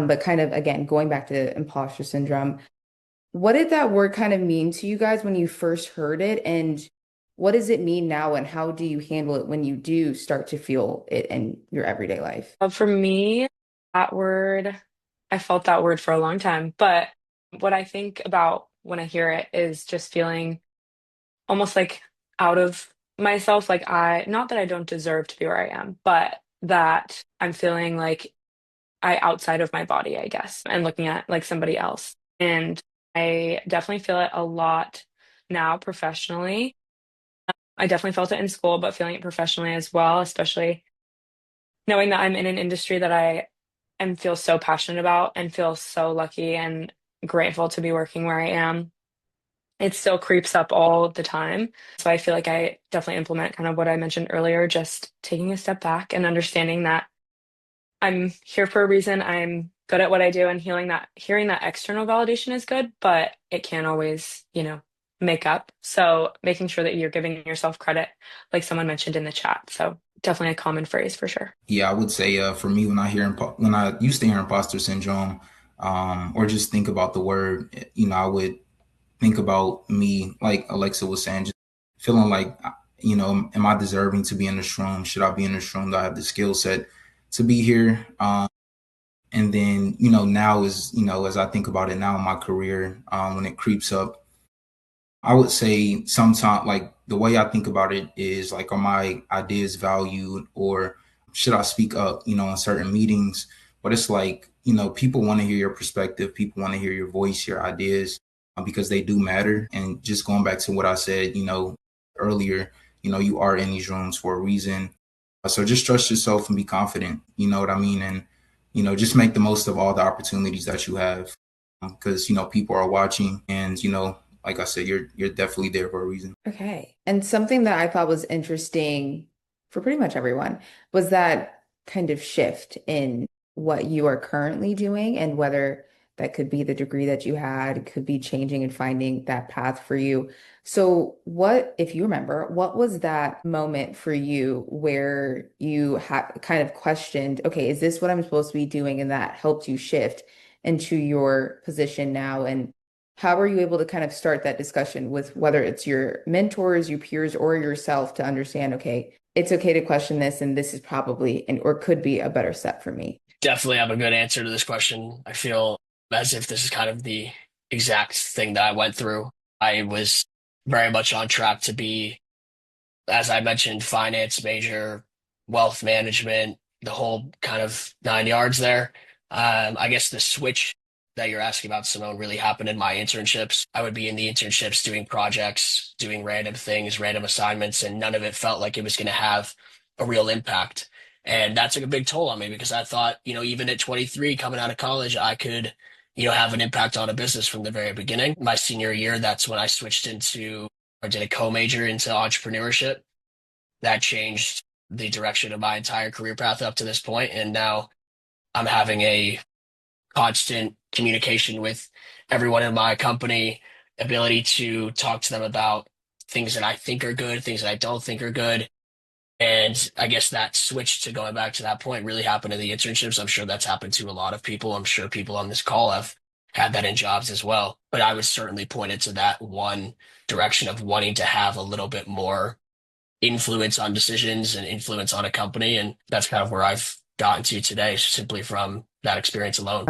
But kind of, again, going back to imposter syndrome, what did that word kind of mean to you guys when you first heard it? And what does it mean now? And how do you handle it when you do start to feel it in your everyday life? For me, that word, I felt that word for a long time. But what I think about when I hear it is just feeling almost like out of myself. Like not that I don't deserve to be where I am, but that I'm feeling like I outside of my body, I guess, and looking at like somebody else. And I definitely feel it a lot now professionally. I definitely felt it in school, but feeling it professionally as well, especially knowing that I'm in an industry that I am feel so passionate about and feel so lucky and grateful to be working where I am. It still creeps up all the time. So I feel like I definitely implement kind of what I mentioned earlier, just taking a step back and understanding that I'm here for a reason. I'm good at what I do, and hearing that external validation is good, but it can't always, make up. So making sure that you're giving yourself credit, like someone mentioned in the chat. So definitely a common phrase for sure. Yeah, I would say for me, when I used to hear imposter syndrome, or just think about the word, I would think about me, like Alexa was saying, just feeling like, am I deserving to be in this room? Should I be in this room? Do I have the skill set to be here? And then, now as I think about it now in my career, when it creeps up, I would say sometimes, like, the way I think about it is like, are my ideas valued, or should I speak up, in certain meetings? But it's like, people want to hear your perspective. People want to hear your voice, your ideas, because they do matter. And just going back to what I said, earlier, you are in these rooms for a reason. So just trust yourself and be confident. You know what I mean? And, just make the most of all the opportunities that you have, because, people are watching, and, like I said, you're definitely there for a reason. Okay. And something that I thought was interesting for pretty much everyone was that kind of shift in what you are currently doing and whether that could be the degree that you had, could be changing and finding that path for you. So, what, if you remember, what was that moment for you where you had kind of questioned, okay, is this what I'm supposed to be doing? And that helped you shift into your position now? And how are you able to kind of start that discussion with whether it's your mentors, your peers, or yourself to understand, okay, it's okay to question this, and this is probably and or could be a better step for me? Definitely have a good answer to this question. I feel as if this is kind of the exact thing that I went through. I was very much on track to be, as I mentioned, finance major, wealth management, the whole kind of 9 yards there. I guess the switch that you're asking about, Simone, really happened in my internships. I would be in the internships doing projects, doing random things, random assignments, and none of it felt like it was going to have a real impact. And that took a big toll on me because I thought, even at 23, coming out of college, I could, have an impact on a business from the very beginning. My senior year, that's when I switched into, or did a co-major into entrepreneurship. That changed the direction of my entire career path up to this point. And now I'm having a constant communication with everyone in my company, ability to talk to them about things that I think are good, things that I don't think are good. And I guess that switch to going back to that point really happened in the internships. I'm sure that's happened to a lot of people. I'm sure people on this call have had that in jobs as well. But I was certainly pointed to that one direction of wanting to have a little bit more influence on decisions and influence on a company. And that's kind of where I've gotten to today, simply from that experience alone.